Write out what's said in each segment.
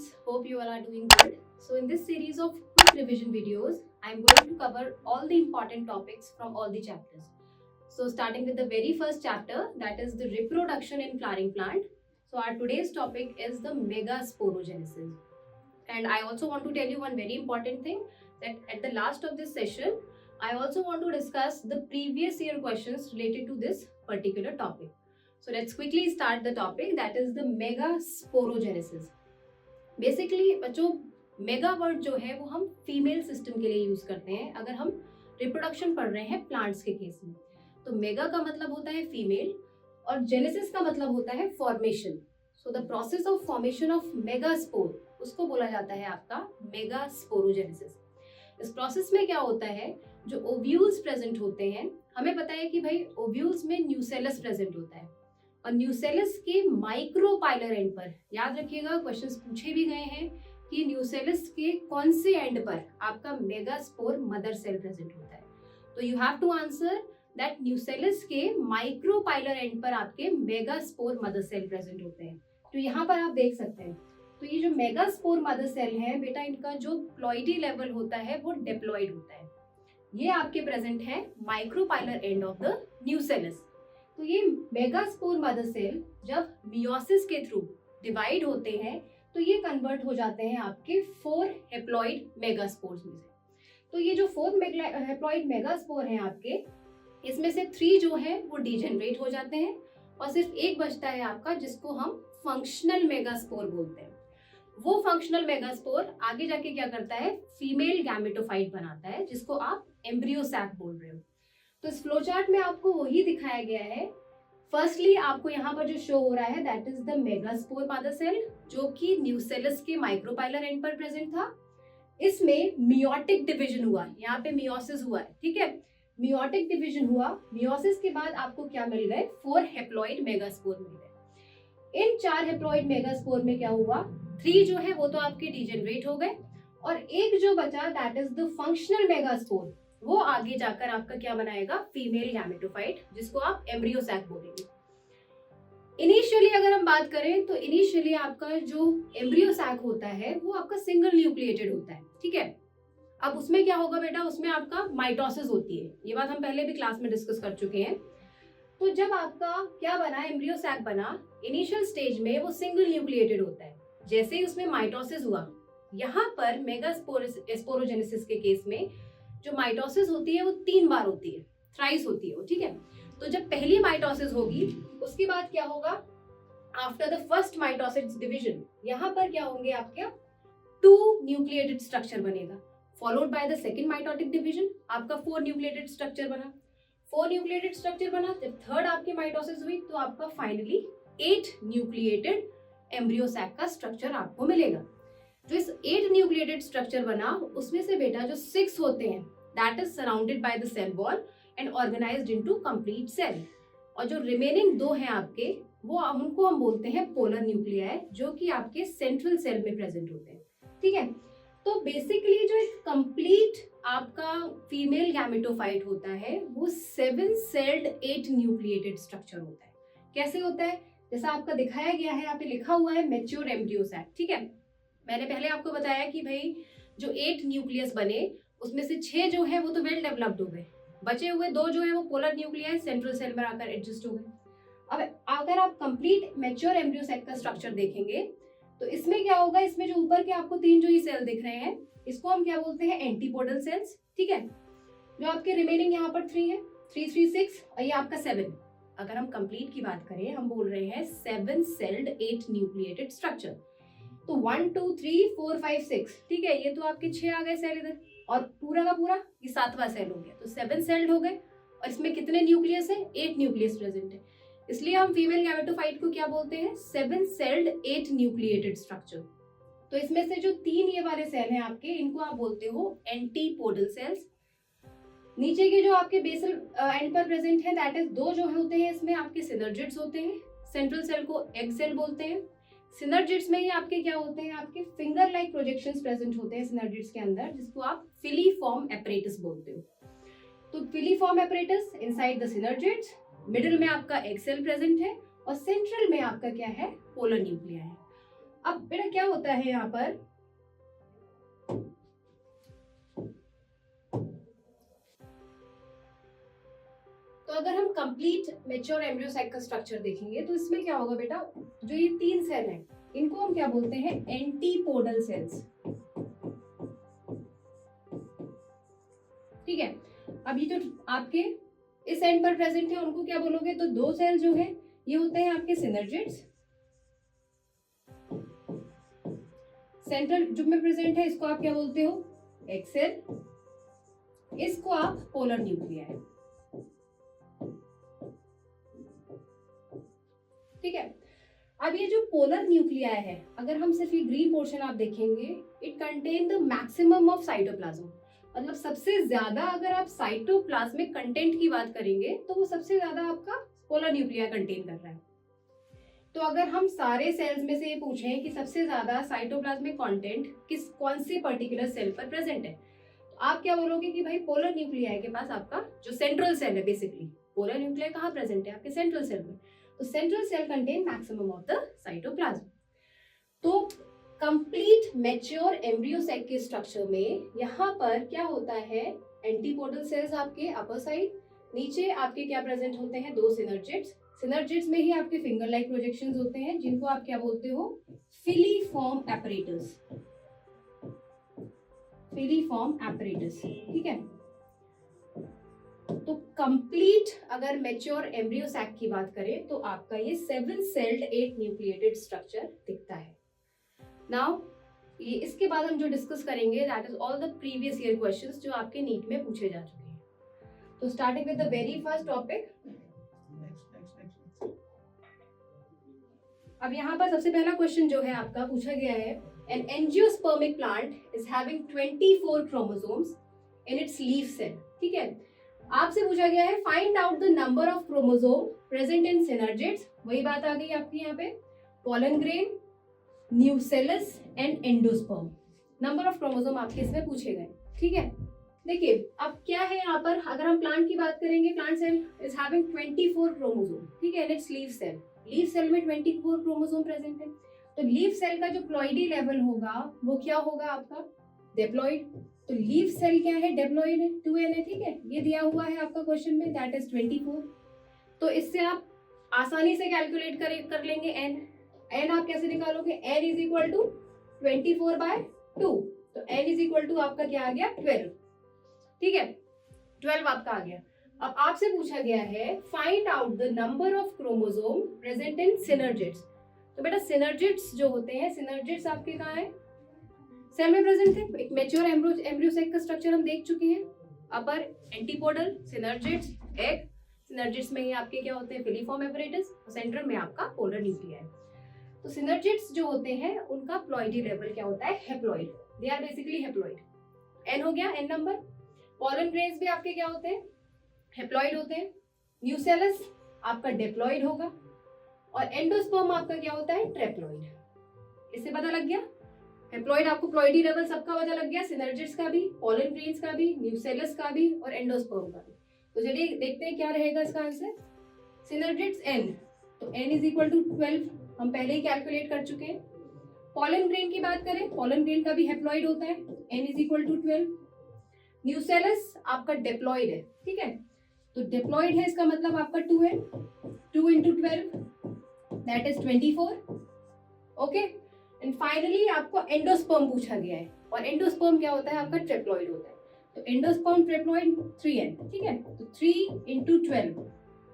students, hope you all are doing good. So in this series of quick revision videos, I am going to cover all the important topics from all the chapters. So starting with the very first chapter, that is the reproduction in flowering plant. So our today's topic is the megasporogenesis. And I also want to tell you one very important thing, that at the last of this session, I also want to discuss the previous year questions related to this particular topic. So let's quickly start the topic, that is the megasporogenesis. Basically बच्चों, mega word जो है वो हम female system के लिए use करते हैं अगर हम रिप्रोडक्शन पढ़ रहे हैं प्लांट्स के केस में. तो मेगा का मतलब होता है फीमेल और जेनेसिस का मतलब होता है formation. So the process of formation of megaspore, उसको बोला जाता है आपका मेगास्पोरोजेनेसिस. इस प्रोसेस में क्या होता है, जो ओव्यूल्स प्रेजेंट होते हैं, हमें पता है कि भाई ओव्यूल्स में न्यूसेलस प्रेजेंट होता है और न्यूसेलस के माइक्रोपाइलर एंड पर, याद रखिएगा क्वेश्चंस पूछे भी गए हैं कि न्यूसेलस के कौन से एंड पर आपका मेगास्पोर मदर सेल प्रेजेंट होता है. तो you have to answer that nucellus के माइक्रोपाइलर एंड पर आपके मेगास्पोर मदर सेल प्रेजेंट होते हैं. तो यहाँ पर आप देख सकते हैं, तो ये जो मेगास्पोर मदर सेल है बेटा, इनका जो प्लॉइडी लेवल होता है वो डिप्लॉइड होता है. ये आपके प्रेजेंट है micropylar end of the nucellus. तो ये मेगास्पोर मदर सेल जब मियोसिस के थ्रू डिवाइड होते हैं तो ये कन्वर्ट हो जाते हैं आपके 4 हेप्लॉइड मेगास्पोर्स में से. तो ये जो 4 हेप्लॉइड मेगास्पोर हैं आपके, इसमें से 3 जो है वो डिजेनरेट हो जाते हैं और सिर्फ एक बचता है आपका, जिसको हम फंक्शनल मेगास्पोर बोलते हैं. वो फंक्शनल मेगास्पोर आगे जाके क्या करता है, फीमेल गैमेटोफाइट बनाता है, जिसको आप एम्ब्रियो सैक बोल रहे हो. तो इस फ्लो चार्ट में आपको वही दिखाया गया है. फर्स्टली आपको यहाँ पर जो शो हो रहा है that is the megaspore mother cell, जो कि न्यूसेलस के माइक्रोपाइलर एंड पर प्रेजेंट था. इसमें मियोटिक डिवीजन हुआ, यहाँ पे मियोसिस हुआ है, ठीक है, मियोटिक डिवीजन हुआ. मियोसिस के बाद आपको क्या मिल गए, 4 हेप्लॉइड मेगास्पोर मिल गए. इन 4 हेप्लॉइड मेगास्पोर में क्या हुआ, 3 जो है वो तो आपके डिजेनरेट हो गए और एक जो बचा that is the functional megaspore, वो आगे जाकर आपका क्या बनाएगा, फीमेल गैमेटोफाइट, जिसको आप एम्ब्रियो सैक बोलेंगे. इनिशियली अगर हम बात करें तो इनिशियली आपका जो एम्ब्रियो सैक होता है वो आपका सिंगल न्यूक्लिएटेड होता है, ठीक है. अब उसमें क्या होगा बेटा, उसमें आपका माइटोसिस होती है. ये बात हम पहले भी क्लास में डिस्कस कर चुके हैं. तो जब आपका क्या बना, एम्ब्रियो सैक बना, इनिशियल स्टेज में वो सिंगल न्यूक्लिएटेड होता है. जैसे ही उसमें माइटोसिस हुआ, यहाँ पर मेगास्पोरोजेनेसिस के केस में जो माइटोसिस होती है वो 3 बार होती है, थ्राइस होती है वो, ठीक है. तो जब पहली माइटोसिस होगी उसके बाद क्या होगा, after the first mitosis division, यहाँ पर क्या होंगे आपके 2 न्यूक्लिएटेड स्ट्रक्चर बनेगा, followed by the second mitotic division, आपका 4 न्यूक्लिएटेड स्ट्रक्चर बना. 4 न्यूक्लिएटेड स्ट्रक्चर बना, जब थर्ड आपकी माइटोसिस हुई तो आपका फाइनली 8 न्यूक्लिएटेड एम्ब्रियो सैक का स्ट्रक्चर आपको मिलेगा. जो इस 8 न्यूक्लिएटेड स्ट्रक्चर बना, उसमें से बेटा जो 6 होते हैं that is surrounded by the cell wall and organised into complete cell. और जो रिमेनिंग 2 हैं आपके, वो उनको हम बोलते हैं पोलर न्यूक्लियाई, जो कि आपके सेंट्रल सेल में प्रेजेंट होते हैं, ठीक है. तो बेसिकली जो एक कंप्लीट आपका फीमेल गैमेटोफाइट होता है वो 7 सेल्ड 8 न्यूक्लिएटेड स्ट्रक्चर होता है. कैसे होता है, जैसा आपका दिखाया गया है, यहाँ पे लिखा हुआ है मैच्योर एम्ब्रियो सैक, ठीक है. मैंने पहले आपको बताया कि भाई जो 8 न्यूक्लियस बने उसमें से 6 जो है वो तो वेल डेवलप्ड हो गए, बचे हुए 2 जो है वो पोलर न्यूक्लियाई सेंट्रल सेल में आकर एडजस्ट हो गए. अब अगर आप कंप्लीट मैच्योर एम्ब्रियो सैक का स्ट्रक्चर देखेंगे तो इसमें क्या होगा, इसमें जो ऊपर के आपको 3 जो ये सेल दिख रहे हैं, इसको हम क्या बोलते हैं, एंटीपोडल सेल्स, ठीक है. जो आपके रिमेनिंग यहाँ पर 3 है, 3 3 6 और ये आपका 7. अगर हम कंप्लीट की बात करें, हम बोल रहे हैं 7 सेल्ड 8 न्यूक्लिएटेड स्ट्रक्चर. तो 1 2 3 4 5 6, ठीक है, ये तो आपके 6 आ गए सेल इधर, और पूरा का पूरा ये 7वां सेल हो गया. तो 7 सेल्ड हो गए और इसमें कितने न्यूक्लियस है, 8 न्यूक्लियस प्रेजेंट है. इसलिए हम फीमेल गैमेटोफाइट को क्या बोलते हैं, 7 सेल्ड 8 न्यूक्लिएटेड स्ट्रक्चर. तो इसमें से जो 3 ये वाले सेल हैं आपके, इनको आप बोलते हो एंटीपोडल सेल्स. नीचे के जो आपके बेसल एंड पर प्रेजेंट है दैट इज 2 जो होते हैं, इसमें आपके सिनर्जिड्स होते हैं. सेंट्रल सेल को एग सेल बोलते हैं. सिनर्जिड्स में ही आपके क्या होते हैं, आपके फिंगर लाइक प्रोजेक्शंस प्रेजेंट होते हैं सिनर्जिड्स के अंदर, जिसको आप फिलीफॉर्म एपरेटस बोलते हो. तो filiform apparatus inside the synergids, middle में आपका एग सेल प्रेजेंट है और सेंट्रल में आपका क्या है, पोलर न्यूक्लिया है. अब बेटा क्या होता है यहाँ पर, तो अगर हम कंप्लीट मेच्योर एम्ब्रियो साइक का स्ट्रक्चर देखेंगे तो इसमें क्या होगा बेटा, जो ये 3 सेल हैं इनको हम क्या बोलते हैं, एंटीपोडल सेल्स। ठीक है, अब ये जो आपके इस एंड पर प्रेजेंट है उनको क्या बोलोगे, तो 2 सेल जो है ये होते हैं आपके सिनर्जिड्स। सेंट्रल जो में प्रेजेंट है इसको आप क्या बोलते हो, एक्सेल, इसको आप पोलर न्यूक्लियाई। ठीक है, अब ये जो पोलर न्यूक्लियाई है, अगर हम सिर्फ ये ग्रीन पोर्शन आप देखेंगे, it contain the maximum of cytoplasm, मतलब सबसे ज्यादा अगर आप साइटोप्लाज्मिक कंटेंट की बात करेंगे तो वो सबसे ज्यादा आपका पोलर न्यूक्लियाई कंटेन कर रहा है। तो अगर हम सारे सेल्स में से ये पूछें कि सबसे ज्यादा साइटोप्लाज्मिक कंटेंट कौन से पर्टिकुलर सेल पर प्रेजेंट है, तो आप क्या बोलोगे कि भाई पोलर न्यूक्लियाई के पास आपका जो सेंट्रल सेल है, बेसिकली पोलर न्यूक्लियाई कहाँ प्रेजेंट है, आपके सेंट्रल सेल में, तो central cell contain maximum of the cytoplasm. तो कंप्लीट मैच्योर एम्ब्रियो सेक के स्ट्रक्चर में यहाँ पर क्या होता है, एंटीपोडल सेल्स आपके अपर साइड, नीचे आपके क्या प्रेजेंट होते हैं, 2 सिनर्जिड्स। सिनर्जिड्स में ही आपके फिंगर लाइक प्रोजेक्शंस होते हैं जिनको आप क्या बोलते हो, फिलीफॉर्म एपरेटस। फिलीफॉर्म एपरेटस, ठीक है। तो कंप्लीट अगर मैच्योर एम्ब्रियो सैक की बात करें तो आपका ये 7 सेल्ड 8 न्यूक्लिएटेड स्ट्रक्चर दिखता है। नाउ ये इसके बाद हम जो डिस्कस करेंगे that is all the previous year questions जो आपके नीट में पूछे जा चुके हैं। तो starting with the very first topic, अब यहाँ पर सबसे पहला क्वेश्चन जो है आपका पूछा गया है, an angiospermic plant is having 24 chromosomes in its leaf cell. ठीक है, आपसे पूछा गया है find out the number of chromosome present in synergids. वही बात आ गई आपकी यहाँ पे, pollen grain, nucellus and endosperm, number of chromosome आपके इसमें पूछे गए। ठीक है, देखिए अब क्या है यहाँ पर, अगर हम प्लांट की बात करेंगे, plant cell is having 24 chromosome. ठीक है, its leaf cell, leaf cell में 24 क्रोमोसोम प्रेजेंट है। तो लीफ सेल का जो प्लॉइडी लेवल होगा वो क्या होगा आपका, डिप्लॉइड। तो लीफ सेल क्या है, डिप्लॉइड है, 2n है। ठीक है, ये दिया हुआ है आपका क्वेश्चन में, दैट इज 24। तो इससे आप आसानी से कैलकुलेट कर लेंगे n। n आप कैसे निकालोगे, n इज इक्वल टू 24/2। तो n इज इक्वल टू आपका क्या आ गया, 12। ठीक है, 12 आपका आ गया। अब आपसे पूछा गया है find out the number of chromosome present in synergids. तो बेटा सिनर्जिड्स जो होते हैं, सिनर्जिड्स आपके कहाँ है, सेल में प्रेजेंट है। एक मैच्योर एम्ब्रियो सेक का स्ट्रक्चर हम देख चुके हैं, अपर एंटीपोडल, सिनर्जिड्स, एग। सिनर्जिड्स में ही आपके क्या होते हैं, फिलीफॉर्म एपरेटस, और सेंट्रल में आपका पोलर न्यूक्लियाई। तो सिनर्जिड्स जो होते हैं उनका प्लॉइडी लेवल क्या होता है, haploid, they are basically haploid. N हो गया, एन नंबर। पोलन ग्रेन्स भी आपके क्या होते हैं, हेप्लॉइड होते हैं। न्यूसेलस आपका डिप्लॉइड होगा, और एंडोस्पर्म आपका क्या होता है, ट्रेप्लॉइड। इससे पता लग गया, हेप्लॉइड आपको प्लॉइडी लेवल सबका पता लग गया, सिनर्जिड्स का भी, पोलन ग्रेन्स का भी, न्यूसेलस का भी, और एंडोस्पर्म का भी। तो चलिए देखते हैं क्या रहेगा इसका आंसर। सिनर्जिड्स n, तो n इज इक्वल टू 12 हम पहले ही कैलकुलेट कर चुके हैं। पोलन ग्रेन की बात करें, पोलन ग्रेन का भी हेप्लॉइड होता है, n is equal to 12। Nucellus आपका डिप्लॉइड है। ठीक है, तो डिप्लॉइड है इसका मतलब आपका 2 है, 2 into 12 that is 24। Okay, and finally आपको एंडोस्पर्म पूछा गया है, और एंडोस्पर्म क्या होता है आपका, ट्रिप्लॉइड होता है। तो एंडोस्पर्म ट्रिप्लॉइड 3n। ठीक है, तो 3 इंटू 12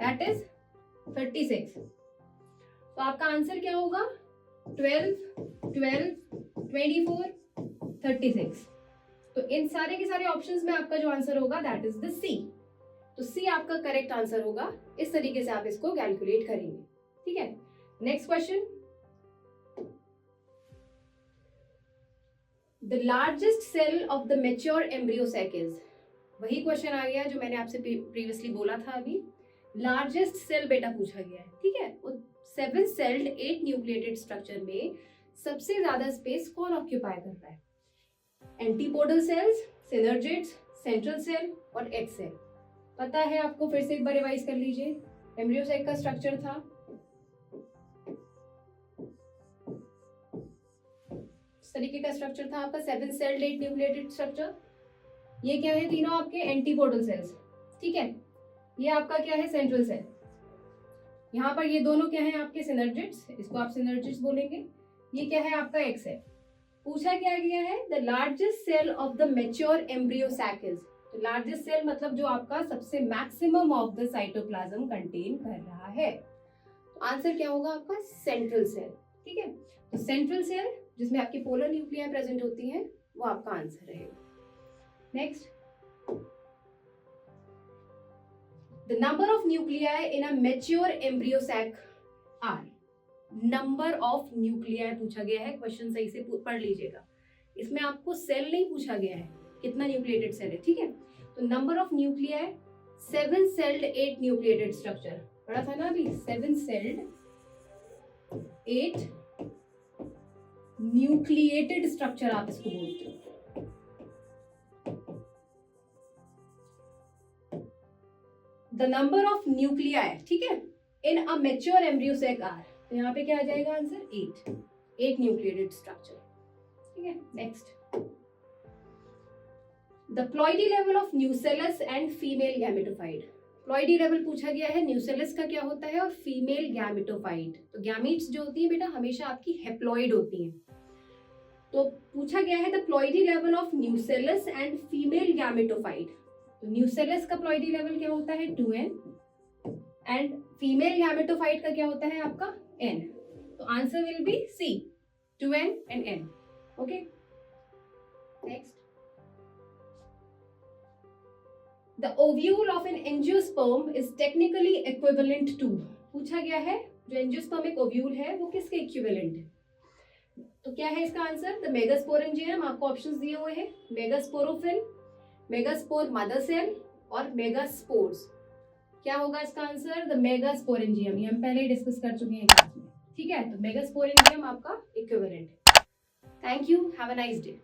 दैट इज 36। तो आपका आंसर क्या होगा, 12, 12, 24, 36। तो इन सारे के सारे ऑप्शंस में आपका जो आंसर होगा दैट इज द सी। तो सी आपका करेक्ट आंसर होगा। इस तरीके से आप इसको कैलकुलेट करेंगे। ठीक है, next question, the largest cell of the mature embryo sac is. वही क्वेश्चन आ गया जो मैंने आपसे प्रीवियसली बोला था, अभी लार्जेस्ट सेल बेटा पूछा गया है। ठीक है, 7 सेल्ड 8 न्यूक्लिएटेड स्ट्रक्चर में सबसे ज्यादा स्पेस कौन ऑक्यूपाई कर रहा है, antipodal cells, synergids, central cell और एग सेल। पता है आपको, फिर से एक बार रिवाइज कर लीजिए। एम्ब्रियो सैक का स्ट्रक्चर था तरीके का स्ट्रक्चर था आपका 7 सेल्ड 8 न्यूक्लिएटेड स्ट्रक्चर। ये क्या है, तीनों आपके एंटीपोडल सेल्स, ठीक है। ये आपका क्या है, सेंट्रल सेल। यहाँ पर ये दोनों क्या है आपके सिनर्जिड्स, इसको आप सिनर्जिड्स बोलेंगे। ये क्या है आपका एक सेल। पूछा क्या गया है, the largest cell of the mature embryo sac is. तो लार्जेस्ट सेल मतलब जो आपका सबसे maximum of the cytoplasm contain कर रहा है। तो आंसर क्या होगा आपका, सेंट्रल सेल, ठीक है। तो सेंट्रल सेल जिसमें आपकी पोलर न्यूक्लियाई प्रेजेंट होती हैं, वो आपका आंसर रहेगा। Next, the number of nuclei in a mature embryo sac are. Number of nuclei पूछा गया है, क्वेश्चन सही से पढ़ लीजिएगा। इसमें आपको सेल नहीं पूछा गया है, कितना न्यूक्लिएटेड सेल है, ठीक है। तो number of nuclei 7 sailed 8 nucleated structure पढ़ा था ना अभी, 7 सेल्ड 8 न्यूक्लिएटेड स्ट्रक्चर आप इसको बोलते हो। द नंबर ऑफ न्यूक्लियाई, ठीक है, in a mature embryo sac are. तो यहाँ पे क्या आ जाएगा आंसर, 8 न्यूक्लिएटेड स्ट्रक्चर, ठीक है। Next, the ploidy level of nucellus and female gametophyte. Ploidy level पूछा गया है, न्यूसेलस का क्या होता है और फीमेल गैमेटोफाइट। तो गैमीट्स जो होती है बेटा हमेशा आपकी हेप्लॉइड होती हैं। तो पूछा गया है the ploidy level of nucellus and female gametophyte. तो न्यूसेलस का प्लॉइडी लेवल क्या होता है, 2n, एंड फीमेल गैमेटोफाइट का क्या होता है आपका, n। तो answer will be C, 2n and n, okay. Next, the ovule of an angiosperm is technically equivalent to. पूछा गया है जो एंजियोस्पर्मिक ओव्यूल है वो किसके इक्विवेलेंट है। तो क्या है इसका आंसर, द मेगास्पोरेंजियम। आपको ऑप्शंस दिए हुए हैं, मेगास्पोरोफिल, मेगास्पोर मदर सेल और मेगास्पोर्स। क्या होगा इसका आंसर, द मेगास्पोरेंजियम। ये हम पहले ही डिस्कस कर चुके हैं क्लास में, ठीक है। तो मेगास्पोरेंजियम आपका इक्विवेलेंट है। Thank you, have a nice day.